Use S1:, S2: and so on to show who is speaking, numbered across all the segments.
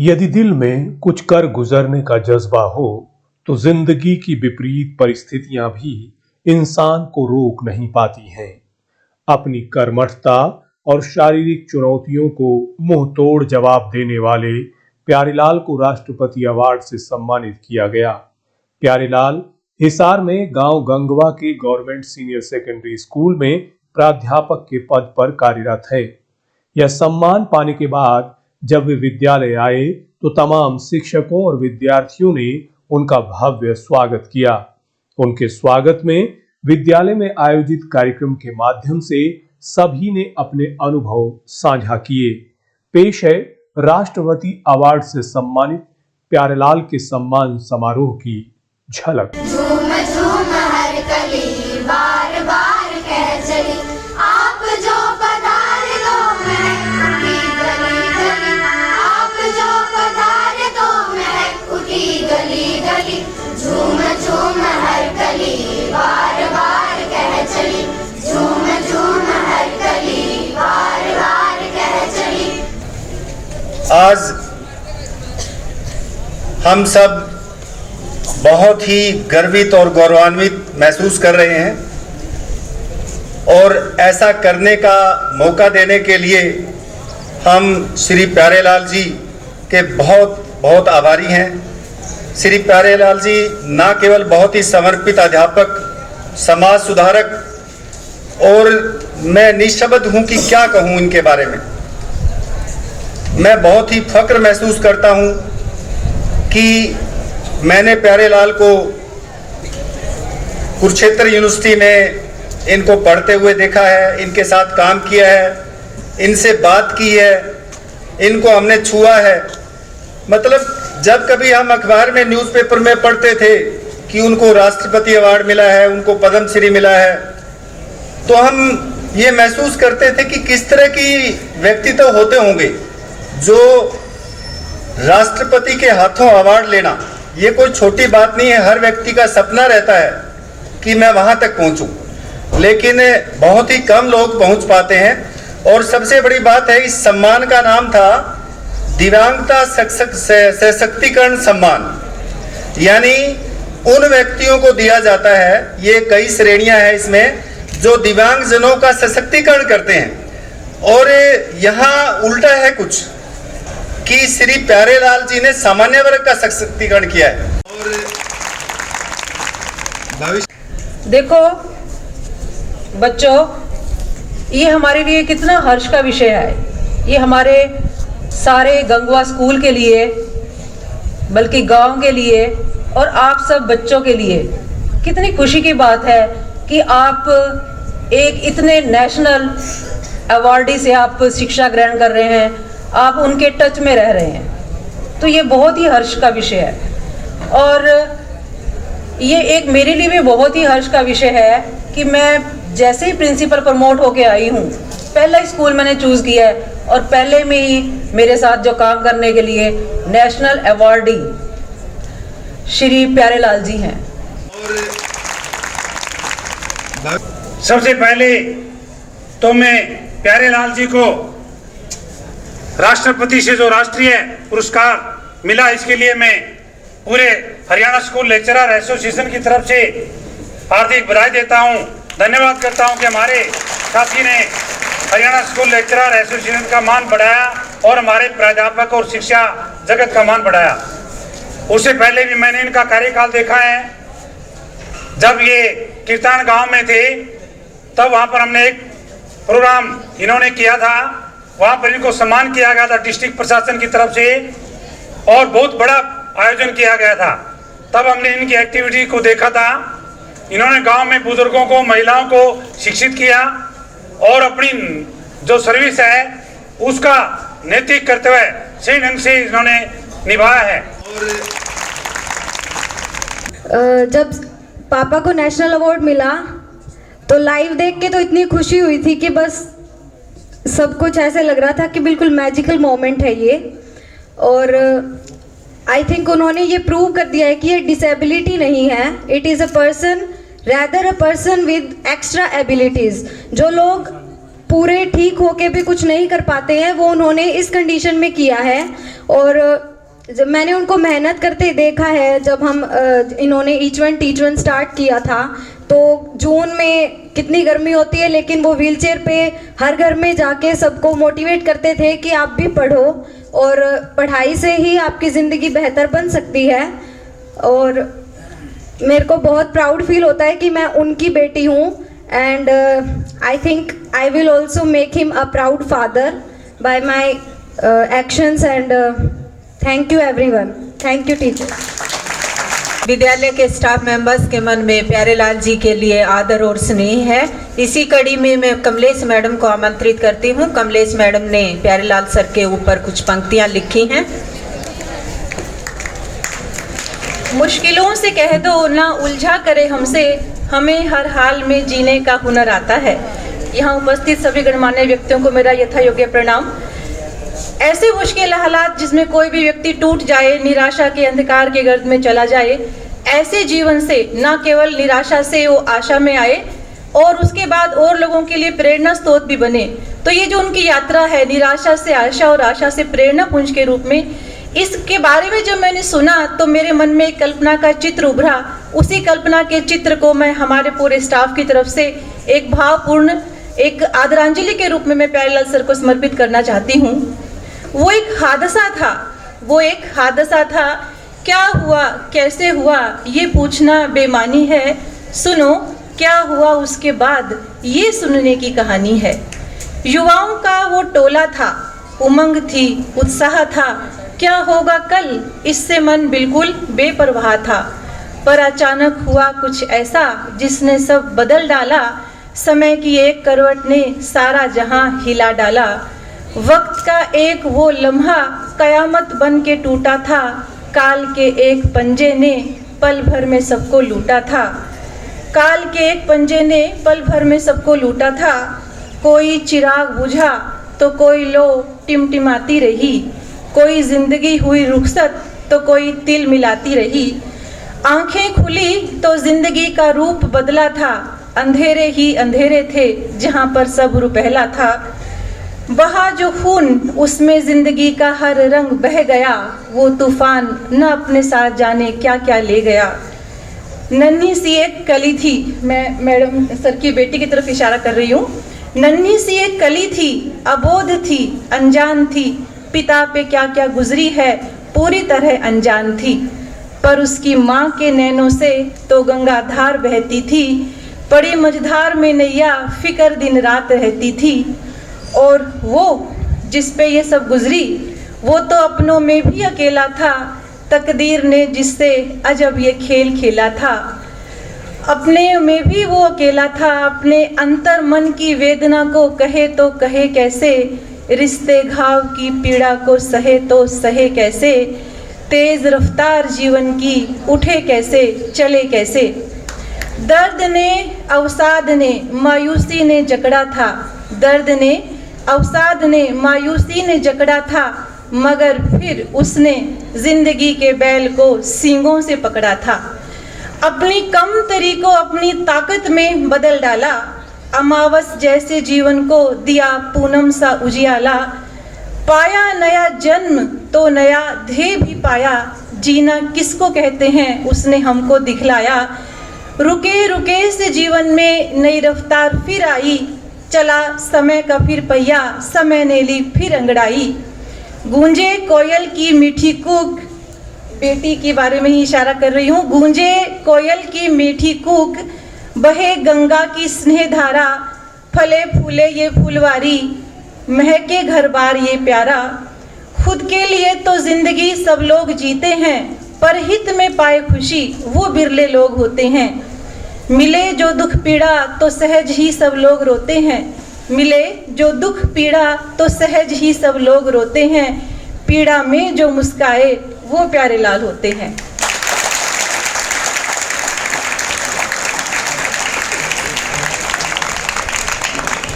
S1: यदि दिल में कुछ कर गुजरने का जज्बा हो तो जिंदगी की विपरीत परिस्थितियां भी इंसान को रोक नहीं पाती हैं। अपनी कर्मठता और शारीरिक चुनौतियों को मुंह तोड़ जवाब देने वाले प्यारेलाल को राष्ट्रपति अवार्ड से सम्मानित किया गया। प्यारेलाल हिसार में गांव गंगवा के गवर्नमेंट सीनियर सेकेंडरी स्कूल में प्राध्यापक के पद पर कार्यरत है। यह सम्मान पाने के बाद जब वे विद्यालय आए तो तमाम शिक्षकों और विद्यार्थियों ने उनका भव्य स्वागत किया। उनके स्वागत में विद्यालय में आयोजित कार्यक्रम के माध्यम से सभी ने अपने अनुभव साझा किए। पेश है राष्ट्रपति अवार्ड से सम्मानित प्यारेलाल के सम्मान समारोह की झलक।
S2: झूम झूम हर कली बार बार कह चली, आप जो पधार दो महक उठी गली गली, आप जो पधार दो महक उठी गली गली। झूम झूम हर कली बार बार कह चली, झूम झूम हर कली बार बार कह चली।
S3: आज हम सब बहुत ही गर्वित और गौरवान्वित महसूस कर रहे हैं और ऐसा करने का मौका देने के लिए हम श्री प्यारेलाल जी के बहुत बहुत आभारी हैं। श्री प्यारेलाल जी न केवल बहुत ही समर्पित अध्यापक, समाज सुधारक, और मैं निशब्द हूं कि क्या कहूं इनके बारे में। मैं बहुत ही फक्र महसूस करता हूं कि मैंने प्यारेलाल को कुरुक्षेत्र यूनिवर्सिटी में इनको पढ़ते हुए देखा है, इनके साथ काम किया है, इनसे बात की है, इनको हमने छुआ है। मतलब जब कभी हम अखबार में, न्यूज़पेपर में पढ़ते थे कि उनको राष्ट्रपति अवार्ड मिला है, उनको पद्मश्री मिला है, तो हम ये महसूस करते थे कि किस तरह की व्यक्तित्व होते होंगे जो राष्ट्रपति के हाथों अवार्ड लेना ये कोई छोटी बात नहीं है। हर व्यक्ति का सपना रहता है कि मैं वहां तक पहुंचूं, लेकिन बहुत ही कम लोग पहुंच पाते हैं। और सबसे बड़ी बात है, इस सम्मान का नाम था दिव्यांगता सशक्तिकरण सम्मान, यानी उन व्यक्तियों को दिया जाता है, ये कई श्रेणियां हैं इसमें, जो दिव्यांगजनों का सशक्तिकरण करते हैं। और यहाँ उल्टा है कुछ कि श्री प्यारेलाल जी ने सामान्य वर्ग का सशक्तिकरण किया है। और भविष्य
S4: देखो बच्चों, ये हमारे लिए कितना हर्ष का विषय है। ये हमारे सारे गंगवा स्कूल के लिए, बल्कि गांव के लिए और आप सब बच्चों के लिए कितनी खुशी की बात है कि आप एक इतने नेशनल अवार्डी से आप शिक्षा ग्रहण कर रहे हैं, आप उनके टच में रह रहे हैं, तो ये बहुत ही हर्ष का विषय है। और ये एक मेरे लिए भी बहुत ही हर्ष का विषय है कि मैं जैसे ही प्रिंसिपल प्रमोट होके आई हूँ, पहला स्कूल मैंने चूज़ किया है और पहले में ही मेरे साथ जो काम करने के लिए नेशनल अवार्डी श्री प्यारेलाल जी हैं।
S5: सबसे पहले तो मैं प्यारेलाल जी को राष्ट्रपति से जो राष्ट्रीय पुरस्कार मिला, इसके लिए मैं पूरे हरियाणा स्कूल लेक्चरर एसोसिएशन की तरफ से हार्दिक बधाई देता हूं, धन्यवाद करता हूं कि हमारे साथी ने हरियाणा स्कूल लेक्चरर एसोसिएशन का मान बढ़ाया और हमारे प्राध्यापक और शिक्षा जगत का मान बढ़ाया। उससे पहले भी मैंने इनका कार्यकाल देखा है। जब ये कीर्तन गांव में थे तब वहां पर हमने एक प्रोग्राम इन्होंने किया था, वहां पर इनको सम्मान किया गया था डिस्ट्रिक्ट प्रशासन की तरफ से और बहुत बड़ा आयोजन किया गया था। तब हमने इनकी एक्टिविटी को देखा था। इन्होंने गांव में बुजुर्गों को, महिलाओं को शिक्षित किया और अपनी जो सर्विस है उसका नैतिक कर्तव्य सही ढंग से इन्होंने निभाया है।
S6: जब पापा को नेशनल अवार्ड मिला तो लाइव देख के तो इतनी खुशी हुई थी कि बस सब कुछ ऐसे लग रहा था कि बिल्कुल मैजिकल मोमेंट है ये। और आई थिंक उन्होंने ये प्रूव कर दिया है कि ये डिसेबिलिटी नहीं है, it is a person, rather a person with extra abilities. जो लोग पूरे ठीक होके भी कुछ नहीं कर पाते हैं वो उन्होंने इस कंडीशन में किया है। और जब मैंने उनको मेहनत करते देखा है, जब हम इन्होंने ईच वन स्टार्ट किया था तो जून में कितनी गर्मी होती है, लेकिन वो व्हीलचेयर पे हर घर में जाके सबको मोटिवेट करते थे कि आप भी पढ़ो और पढ़ाई से ही आपकी ज़िंदगी बेहतर बन सकती है। और मेरे को बहुत प्राउड फील होता है कि मैं उनकी बेटी हूँ, and I think I will also make him a proud father bye my actions, and thank you everyone, thank you teacher.
S4: विद्यालय के स्टाफ मेंबर्स के मन में प्यारेलाल जी के लिए आदर और स्नेह है। इसी कड़ी में मैं कमलेश मैडम को आमंत्रित करती हूँ। कमलेश मैडम ने प्यारेलाल सर के ऊपर कुछ पंक्तियाँ लिखी हैं। मुश्किलों से कह दो ना उलझा करे हमसे, हमें हर हाल में जीने का हुनर आता है। यहाँ उपस्थित सभी गणमान्य व्यक्तियों को मेरा यथायोग्य प्रणाम। ऐसे मुश्किल हालात जिसमें कोई भी व्यक्ति टूट जाए, निराशा के अंधकार के गर्त में चला जाए, ऐसे जीवन से न केवल निराशा से वो आशा में आए और उसके बाद और लोगों के लिए प्रेरणा स्रोत भी बने। तो ये जो उनकी यात्रा है, निराशा से आशा और आशा से प्रेरणा पुंज के रूप में, इसके बारे में जब मैंने सुना तो मेरे मन में एक कल्पना का चित्र उभरा। उसी कल्पना के चित्र को मैं हमारे पूरे स्टाफ की तरफ से एक भावपूर्ण एक आदरांजलि के रूप में मैं प्यारेलाल सर को समर्पित करना चाहती हूँ। वो एक हादसा था। क्या हुआ, कैसे हुआ, ये पूछना बेमानी है। सुनो क्या हुआ उसके बाद, ये सुनने की कहानी है। युवाओं का वो टोला था, उमंग थी, उत्साह था, क्या होगा कल, इससे मन बिल्कुल बेपरवाह था। पर अचानक हुआ कुछ ऐसा जिसने सब बदल डाला। समय की एक करवट ने सारा जहां हिला डाला। वक्त का एक वो लम्हा कयामत बन के टूटा था। काल के एक पंजे ने पल भर में सबको लूटा था। काल के एक पंजे ने पल भर में सबको लूटा था। कोई चिराग बुझा तो कोई लो टिमटिमाती रही। कोई जिंदगी हुई रुखसत तो कोई तिल मिलाती रही। आंखें खुली तो जिंदगी का रूप बदला था। अंधेरे ही अंधेरे थे जहां पर सब रुपहला था। बहा जो खून उसमें जिंदगी का हर रंग बह गया। वो तूफान न अपने साथ जाने क्या क्या ले गया। नन्ही सी एक कली थी, मैं मैडम सर की बेटी की तरफ इशारा कर रही हूँ। नन्ही सी एक कली थी, अबोध थी, अनजान थी। पिता पे क्या क्या गुजरी है, पूरी तरह अनजान थी। पर उसकी माँ के नैनों से तो गंगाधार बहती थी। पड़ी मझधार में नैया फिक्र दिन रात रहती थी। और वो जिस पे ये सब गुजरी, वो तो अपनों में भी अकेला था। तकदीर ने जिससे अजब ये खेल खेला था। अपने में भी वो अकेला था। अपने अंतर मन की वेदना को कहे तो कहे कैसे। रिश्ते घाव की पीड़ा को सहे तो सहे कैसे। तेज रफ्तार जीवन की उठे कैसे, चले कैसे। दर्द ने अवसाद ने मायूसी ने जकड़ा था। दर्द ने अवसाद ने मायूसी ने जकड़ा था। मगर फिर उसने जिंदगी के बैल को सींगों से पकड़ा था। अपनी कमतरी को अपनी ताकत में बदल डाला। अमावस जैसे जीवन को दिया पूनम सा उजियाला। पाया नया जन्म तो नया ध्येय भी पाया। जीना किसको कहते हैं उसने हमको दिखलाया। रुके रुके से जीवन में नई रफ्तार फिर आई। चला समय का फिर पहिया, समय ने ली फिर अंगड़ाई। गूंजे कोयल की मीठी कूक, बेटी के बारे में ही इशारा कर रही हूँ। गूंजे कोयल की मीठी कूक, बहे गंगा की स्नेह धारा। फले फूले ये फुलवारी, महके घर बार ये प्यारा। खुद के लिए तो जिंदगी सब लोग जीते हैं, पर हित में पाए खुशी वो बिरले लोग होते हैं। मिले जो दुख पीड़ा तो सहज ही सब लोग रोते हैं। मिले जो दुख पीड़ा तो सहज ही सब लोग रोते हैं। पीड़ा में जो मुस्काए वो प्यारेलाल होते हैं।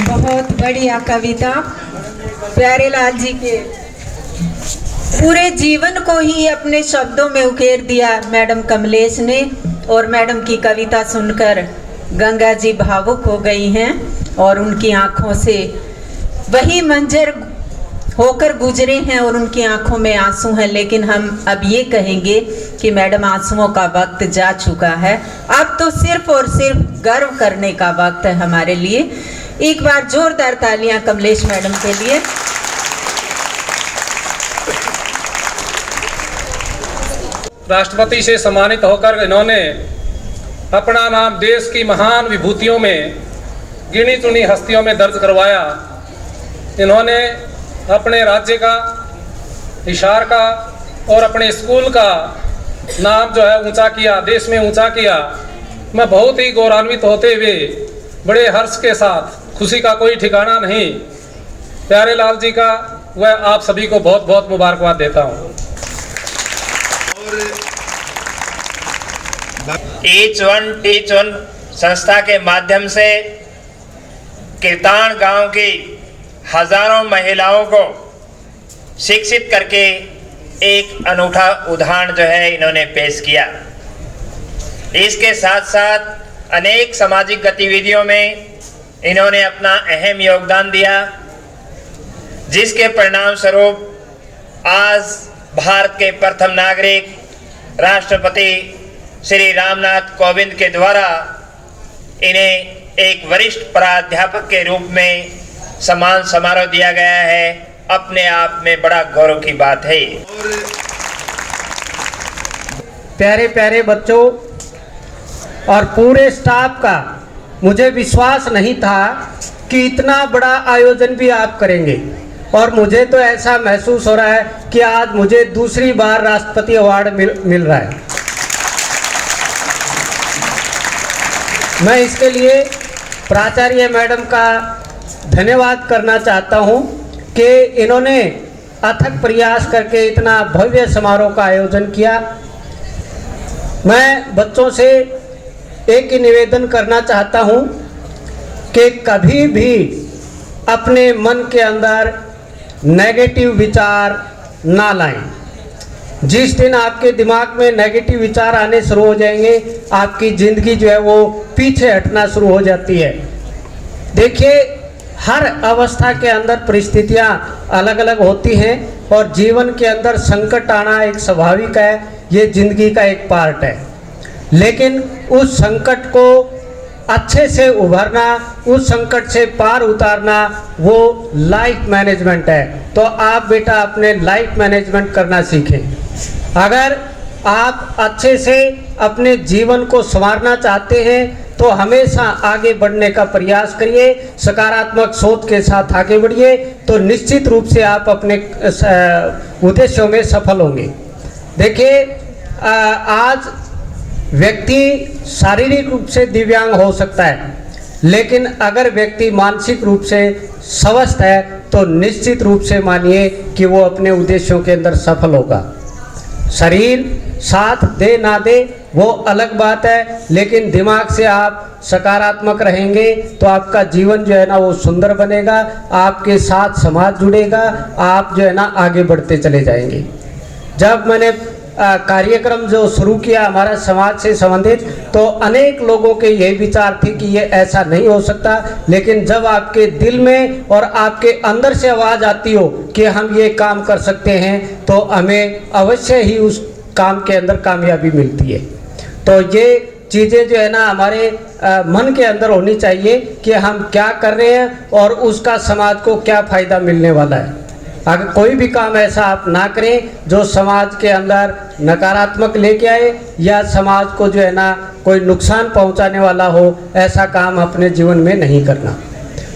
S4: बहुत बढ़िया कविता। प्यारेलाल जी के पूरे जीवन को ही अपने शब्दों में उकेर दिया मैडम कमलेश ने। और मैडम की कविता सुनकर गंगा जी भावुक हो गई हैं और उनकी आंखों से वही मंजर
S7: होकर गुजरे हैं और उनकी आंखों में आंसू हैं, लेकिन हम अब ये कहेंगे कि मैडम आंसुओं का वक्त जा चुका है। अब तो सिर्फ और सिर्फ गर्व करने का वक्त है हमारे लिए। एक बार जोरदार तालियां कमलेश मैडम के लिए।
S8: राष्ट्रपति से सम्मानित होकर इन्होंने अपना नाम देश की महान विभूतियों में, गिनी चुनी हस्तियों में दर्ज करवाया। इन्होंने अपने राज्य का, हिसार का और अपने स्कूल का नाम जो है ऊंचा किया, देश में ऊंचा किया। मैं बहुत ही गौरवान्वित होते हुए बड़े हर्ष के साथ, खुशी का कोई ठिकाना नहीं, प्यारे लाल जी का वह आप सभी को बहुत बहुत मुबारकबाद देता हूँ।
S9: ईच वन टीच वन संस्था के माध्यम से कीर्तान गांव की हजारों महिलाओं को शिक्षित करके एक अनूठा उदाहरण जो है इन्होंने पेश किया। इसके साथ साथ अनेक सामाजिक गतिविधियों में इन्होंने अपना अहम योगदान दिया, जिसके परिणाम स्वरूप आज भारत के प्रथम नागरिक राष्ट्रपति श्री रामनाथ कोविंद के द्वारा इन्हें एक वरिष्ठ प्राध्यापक के रूप में सम्मान समारोह दिया गया है। अपने आप में बड़ा गौरव की बात है।
S10: प्यारे प्यारे बच्चों और पूरे स्टाफ का मुझे विश्वास नहीं था कि इतना बड़ा आयोजन भी आप करेंगे, और मुझे तो ऐसा महसूस हो रहा है कि आज मुझे दूसरी बार राष्ट्रपति अवार्ड मिल रहा है। मैं इसके लिए प्राचार्य मैडम का धन्यवाद करना चाहता हूं कि इन्होंने अथक प्रयास करके इतना भव्य समारोह का आयोजन किया। मैं बच्चों से एक ही निवेदन करना चाहता हूं कि कभी भी अपने मन के अंदर नेगेटिव विचार ना लाएं। जिस दिन आपके दिमाग में नेगेटिव विचार आने शुरू हो जाएंगे, आपकी ज़िंदगी जो है वो पीछे हटना शुरू हो जाती है। देखिए, हर अवस्था के अंदर परिस्थितियां अलग अलग होती हैं और जीवन के अंदर संकट आना एक स्वाभाविक है, ये ज़िंदगी का एक पार्ट है। लेकिन उस संकट को अच्छे से उभरना, उस संकट से पार उतारना, वो लाइफ मैनेजमेंट है। तो आप बेटा अपने लाइफ मैनेजमेंट करना सीखें। अगर आप अच्छे से अपने जीवन को संवारना चाहते हैं तो हमेशा आगे बढ़ने का प्रयास करिए, सकारात्मक सोच के साथ आगे बढ़िए, तो निश्चित रूप से आप अपने उद्देश्यों में सफल होंगे। देखिए, आज व्यक्ति शारीरिक रूप से दिव्यांग हो सकता है, लेकिन अगर व्यक्ति मानसिक रूप से स्वस्थ है तो निश्चित रूप से मानिए कि वो अपने उद्देश्यों के अंदर सफल होगा। शरीर साथ दे ना दे वो अलग बात है, लेकिन दिमाग से आप सकारात्मक रहेंगे तो आपका जीवन जो है ना वो सुंदर बनेगा, आपके साथ समाज जुड़ेगा, आप जो है ना आगे बढ़ते चले जाएंगे। जब मैंने कार्यक्रम जो शुरू किया हमारा समाज से संबंधित, तो अनेक लोगों के ये विचार थे कि ये ऐसा नहीं हो सकता, लेकिन जब आपके दिल में और आपके अंदर से आवाज़ आती हो कि हम ये काम कर सकते हैं, तो हमें अवश्य ही उस काम के अंदर कामयाबी मिलती है। तो ये चीज़ें जो है ना हमारे मन के अंदर होनी चाहिए कि हम क्या कर रहे हैं और उसका समाज को क्या फ़ायदा मिलने वाला है। अगर कोई भी काम ऐसा आप ना करें जो समाज के अंदर नकारात्मक लेके आए या समाज को जो है ना कोई नुकसान पहुंचाने वाला हो, ऐसा काम अपने जीवन में नहीं करना।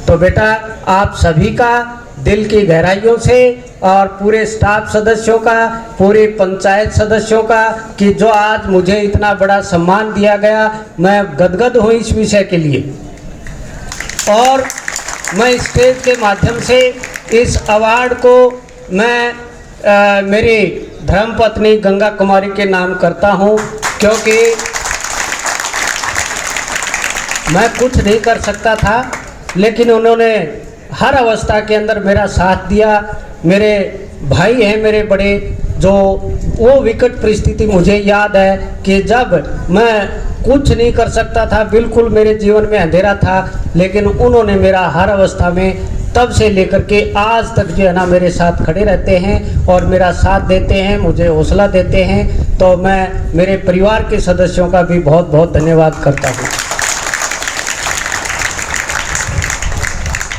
S10: तो बेटा आप सभी का दिल की गहराइयों से और पूरे स्टाफ सदस्यों का, पूरे पंचायत सदस्यों का, कि जो आज मुझे इतना बड़ा सम्मान दिया गया, मैं गदगद हूँ इस विषय के लिए। और मैं स्टेज के माध्यम से इस अवार्ड को मैं मेरी धर्मपत्नी गंगा कुमारी के नाम करता हूं, क्योंकि मैं कुछ नहीं कर सकता था, लेकिन उन्होंने हर अवस्था के अंदर मेरा साथ दिया। मेरे भाई हैं मेरे बड़े, जो वो विकट परिस्थिति मुझे याद है कि जब मैं कुछ नहीं कर सकता था, बिल्कुल मेरे जीवन में अंधेरा था, लेकिन उन्होंने मेरा हर अवस्था में तब से लेकर के आज तक जो है ना मेरे साथ खड़े रहते हैं और मेरा साथ देते हैं, मुझे हौसला देते हैं। तो मैं मेरे परिवार के सदस्यों का भी बहुत बहुत धन्यवाद करता हूँ,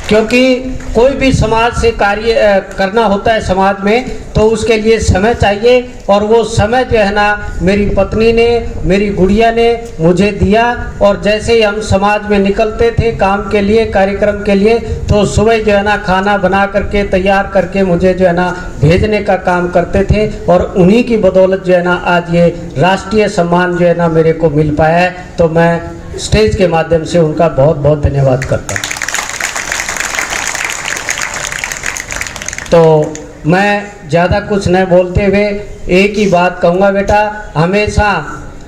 S10: क्योंकि कोई भी समाज से कार्य करना होता है समाज में तो उसके लिए समय चाहिए, और वो समय जो है ना मेरी पत्नी ने, मेरी गुड़िया ने मुझे दिया। और जैसे ही हम समाज में निकलते थे काम के लिए, कार्यक्रम के लिए, तो सुबह जो है ना खाना बना करके तैयार करके मुझे जो है ना भेजने का काम करते थे, और उन्हीं की बदौलत जो है ना आज ये राष्ट्रीय सम्मान जो है ना मेरे को मिल पाया है। तो मैं स्टेज के माध्यम से उनका बहुत बहुत धन्यवाद करता हूँ। तो मैं ज़्यादा कुछ न बोलते हुए एक ही बात कहूँगा, बेटा हमेशा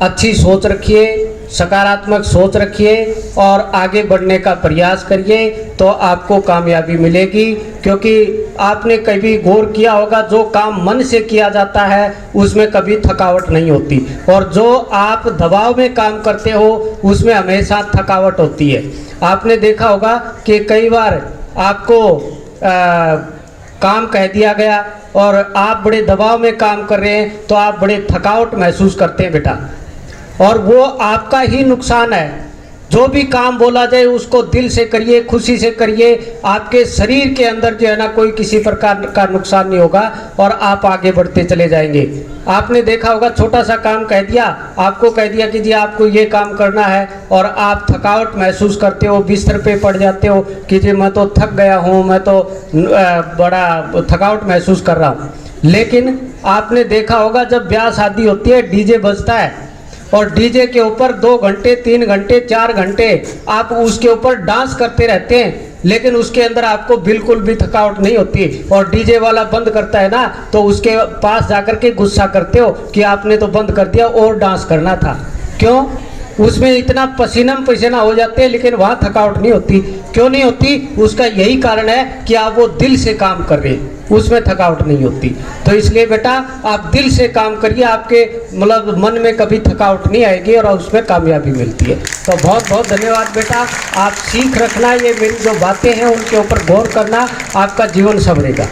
S10: अच्छी सोच रखिए, सकारात्मक सोच रखिए और आगे बढ़ने का प्रयास करिए, तो आपको कामयाबी मिलेगी। क्योंकि आपने कभी गौर किया होगा, जो काम मन से किया जाता है उसमें कभी थकावट नहीं होती, और जो आप दबाव में काम करते हो उसमें हमेशा थकावट होती है। आपने देखा होगा कि कई बार आपको काम कह दिया गया और आप बड़े दबाव में काम कर रहे हैं तो आप बड़े थकावट महसूस करते हैं बेटा, और वो आपका ही नुकसान है। जो भी काम बोला जाए उसको दिल से करिए, खुशी से करिए, आपके शरीर के अंदर जो है ना कोई किसी प्रकार का नुकसान नहीं होगा और आप आगे बढ़ते चले जाएंगे। आपने देखा होगा, छोटा सा काम कह दिया, आपको कह दिया कि जी आपको ये काम करना है, और आप थकावट महसूस करते हो, बिस्तर पे पड़ जाते हो कि जी मैं तो थक गया हूँ, मैं तो बड़ा थकावट महसूस कर रहा हूँ। लेकिन आपने देखा होगा, जब ब्याह शादी होती है डीजे बजता है, और डीजे के ऊपर 2 घंटे 3 घंटे 4 घंटे आप उसके ऊपर डांस करते रहते हैं, लेकिन उसके अंदर आपको बिल्कुल भी थकावट नहीं होती। और डीजे वाला बंद करता है ना तो उसके पास जाकर के गुस्सा करते हो कि आपने तो बंद कर दिया और डांस करना था। क्यों? उसमें इतना पसीना पसीना हो जाते हैं, लेकिन वहाँ थकावट नहीं होती। क्यों नहीं होती? उसका यही कारण है कि आप वो दिल से काम कर रहे हैं, उसमें थकावट नहीं होती। तो इसलिए बेटा आप दिल से काम करिए, आपके मतलब मन में कभी थकावट नहीं आएगी और उसमें कामयाबी मिलती है। तो बहुत बहुत धन्यवाद बेटा, आप सीख रखना, ये मेरी जो बातें हैं उनके ऊपर गौर करना, आपका जीवन संवरेगा।